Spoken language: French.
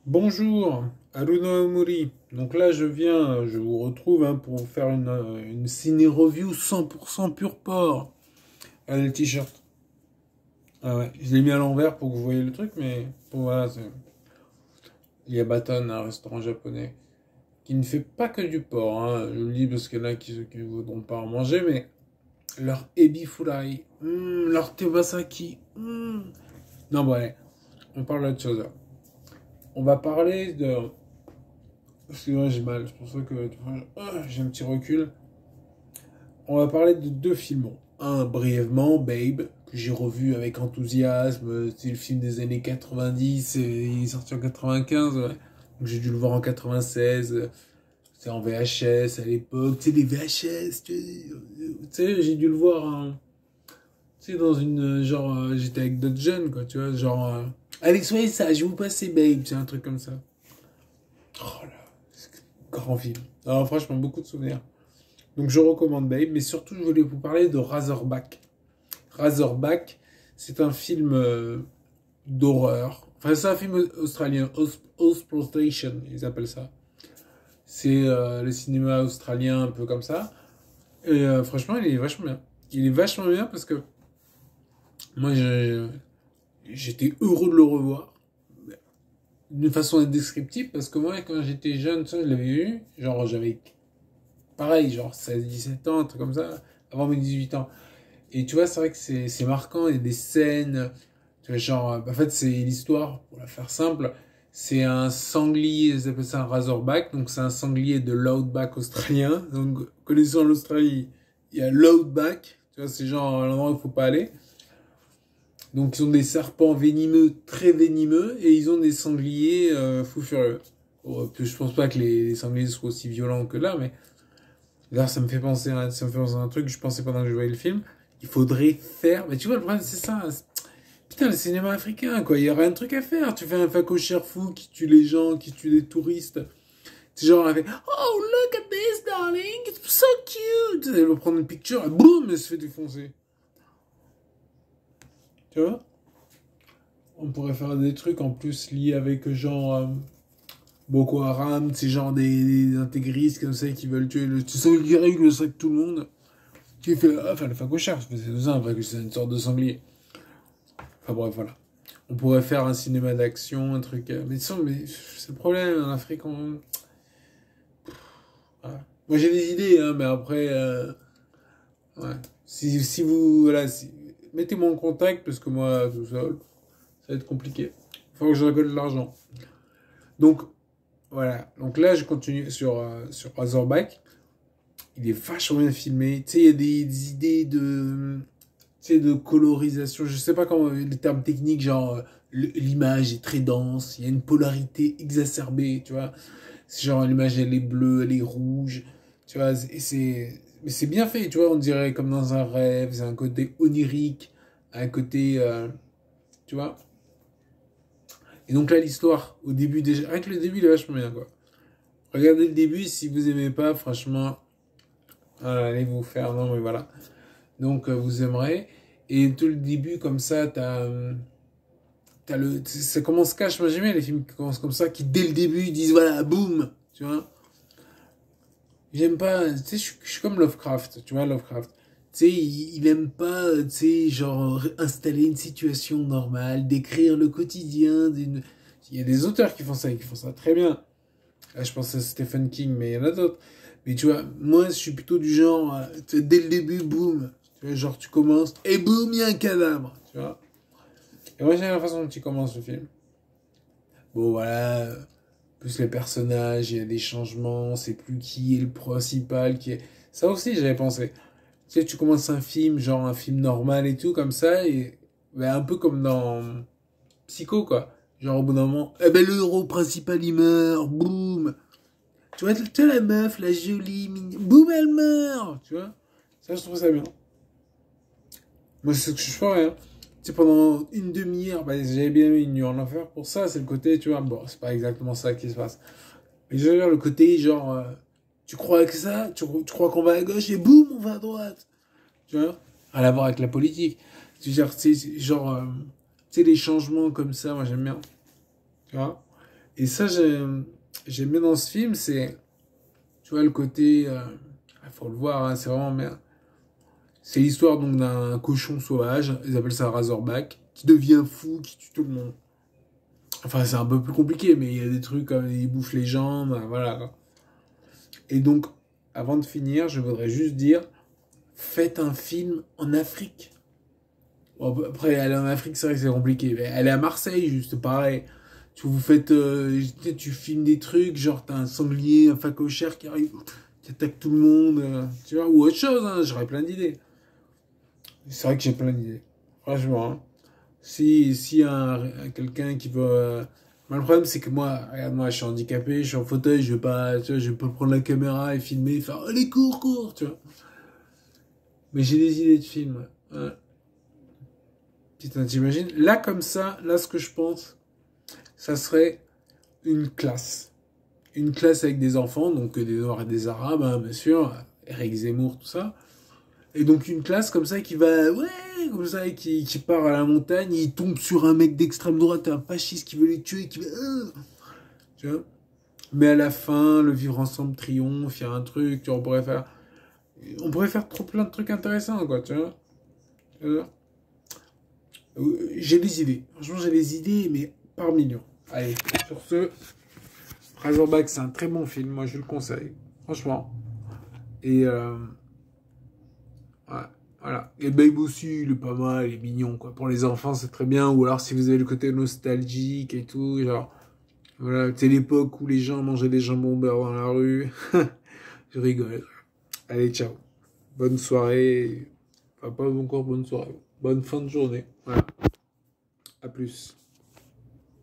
Bonjour, Haruno Omori. Donc là, je vous retrouve pour vous faire une ciné-review 100% pur porc. Ah, le t-shirt. Ah ouais, je l'ai mis à l'envers pour que vous voyez le truc, mais bon, voilà, il y a Baton, un restaurant japonais, qui ne fait pas que du porc. Hein. Je le dis parce qu'il y en a qui ne voudront pas en manger, mais leur ebi fry, leur tebasaki. Non, bon, allez, on parle d'autre chose là. On va parler de... Excusez-moi, j'ai mal, c'est pour ça que j'ai un petit recul. On va parler de deux films. Bon, un brièvement, Babe, que j'ai revu avec enthousiasme. C'est le film des années 90, il est sorti en 95, ouais. Donc j'ai dû le voir en 96. C'est en VHS à l'époque. Tu sais, les VHS, tu sais, j'ai dû le voir, tu sais, dans une. Genre, j'étais avec d'autres jeunes, quoi, tu vois. Genre, allez, soyez sage, je vais vous passer Babe, c'est un truc comme ça. Oh là, c'est un grand film. Alors, franchement, beaucoup de souvenirs. Donc je recommande Babe, mais surtout je voulais vous parler de Razorback. Razorback, c'est un film d'horreur. Enfin, c'est un film australien, Exploitation, ils appellent ça. C'est le cinéma australien un peu comme ça. Et franchement, il est vachement bien. Il est vachement bien parce que moi, j'étais heureux de le revoir d'une façon indescriptible parce que moi, quand j'étais jeune, ça, je l'avais vu. Genre, j'avais pareil, genre 16, 17 ans, un truc comme ça, avant mes 18 ans. Et tu vois, c'est vrai que c'est marquant, il y a des scènes, tu vois, genre, en fait, c'est l'histoire, pour la faire simple, c'est un sanglier, ils appellent ça un razorback, donc c'est un sanglier de l'outback australien. Donc, connaissant l'Australie, il y a l'outback, tu vois, c'est genre l'endroit où il faut pas aller. Donc, ils ont des serpents venimeux, très venimeux, et ils ont des sangliers fous furieux. Bon, puis je pense pas que les sangliers soient aussi violents que là, mais là, ça me fait penser à un truc que je pensais pendant que je voyais le film. Il faudrait faire. Mais tu vois, le problème, c'est ça. Putain, le cinéma africain, quoi. Il y aurait un truc à faire. Tu fais un phacochère fou qui tue les gens, qui tue les touristes. C'est genre, elle fait Oh, look at this, darling. It's so cute. Elle va prendre une picture et boum, elle se fait défoncer. Tu vois? On pourrait faire des trucs en plus liés avec genre Boko Haram, c'est genre des intégristes comme ça qui veulent tuer le. Tu sais, qui règle le sac tout le monde. Qui fait. Enfin, le phacochère, c'est ça, c'est une sorte de sanglier. Enfin bref, voilà. On pourrait faire un cinéma d'action, un truc. Mais c'est le problème, en Afrique, voilà. Moi j'ai des idées, hein, mais après. Ouais. Si vous. Voilà, mettez-moi en contact, parce que moi, tout seul, ça va être compliqué. Il faut que je récolte de l'argent. Donc, voilà. Donc là, je continue sur Razorback. Il est vachement bien filmé. Tu sais, il y a des idées de. Tu sais, de colorisation, je sais pas comment les termes techniques, genre l'image est très dense, il y a une polarité exacerbée, tu vois. C'est genre l'image elle est bleue, elle est rouge, tu vois. Mais c'est bien fait, tu vois. On dirait comme dans un rêve, c'est un côté onirique, un côté, tu vois. Et donc là l'histoire, au début déjà, avec le début il est vachement bien quoi. Regardez le début si vous aimez pas, franchement, allez vous faire, non mais voilà. Donc vous aimerez. Et tout le début comme ça, ça commence cash, moi j'aime bien les films qui commencent comme ça, qui dès le début ils disent voilà, boum, tu vois. J'aime pas, tu sais, je suis comme Lovecraft, tu vois, Lovecraft. Tu sais, il aime pas, tu sais, genre, installer une situation normale, décrire le quotidien d'une. Il y a des auteurs qui font ça très bien. Là, je pense à Stephen King, mais il y en a d'autres. Mais tu vois, moi, je suis plutôt du genre, tu sais, dès le début, boum. Tu vois, genre, tu commences, et boum, il y a un cadavre, tu vois. Et moi, j'aime la façon dont tu commences le film. Bon, voilà. Plus les personnages, il y a des changements, c'est plus qui est le principal, qui est. Ça aussi, j'avais pensé. Tu sais, tu commences un film, genre un film normal et tout, comme ça, et. Ben, un peu comme dans Psycho, quoi. Genre, au bout d'un moment, eh ben, le héros principal, il meurt, boum. Tu vois la meuf, la jolie, boum, elle meurt, tu vois. Ça, je trouve ça bien. Moi, c'est ce que je ferais, hein. Tu sais, pendant une demi-heure, bah, j'avais bien mis une nuit en enfer pour ça, c'est le côté, tu vois, bon, c'est pas exactement ça qui se passe. Mais je veux dire, le côté, genre, tu crois que ça, tu crois qu'on va à gauche et boum, on va à droite. Tu vois? Rien à voir avec la politique. Tu veux dire, genre, tu sais, les changements comme ça, moi j'aime bien. Tu vois? Et ça, j'aime bien dans ce film, c'est, tu vois, le côté, il faut le voir, hein, c'est vraiment merde. C'est l'histoire donc d'un cochon sauvage, ils appellent ça Razorback, qui devient fou, qui tue tout le monde. Enfin, c'est un peu plus compliqué, mais il y a des trucs comme il bouffe les jambes, voilà. Et donc, avant de finir, je voudrais juste dire, faites un film en Afrique. Bon, après, aller en Afrique, c'est vrai que c'est compliqué. Mais aller à Marseille, juste pareil. Vous faites, tu filmes des trucs, genre t'as un sanglier, un phacochère qui arrive, qui attaque tout le monde, tu vois, ou autre chose, hein, j'aurais plein d'idées. C'est vrai que j'ai plein d'idées. Franchement, hein. Si y a quelqu'un qui veut. Moi, le problème, c'est que moi, regarde, moi, je suis handicapé, je suis en fauteuil, je vais pas, tu vois, je vais pas prendre la caméra et filmer, et faire, allez, cours, tu vois. Mais j'ai des idées de films. Ouais. Putain, t'imagines? Là, comme ça, là, ce que je pense, ça serait une classe. Une classe avec des enfants, donc des Noirs et des Arabes, hein, bien sûr, Eric Zemmour, tout ça. Et donc une classe comme ça qui va, ouais, comme ça, et qui part à la montagne, il tombe sur un mec d'extrême droite, un fasciste qui veut les tuer, qui va, tu vois. Mais à la fin, le vivre ensemble triomphe, il y a un truc, tu vois, on pourrait faire trop plein de trucs intéressants, quoi, tu vois. Euh, J'ai des idées, franchement j'ai des idées, mais par millions. Allez, sur ce, Razorback, c'est un très bon film, moi je le conseille, franchement. Et ouais, voilà. Et Babe aussi, il est pas mal, il est mignon, quoi. Pour les enfants, c'est très bien. Ou alors si vous avez le côté nostalgique et tout, genre, voilà, c'est l'époque où les gens mangeaient des jambons beurre dans la rue. Je rigole. Allez, ciao. Bonne soirée. Enfin, pas encore bonne soirée. Bonne fin de journée. Voilà. À plus.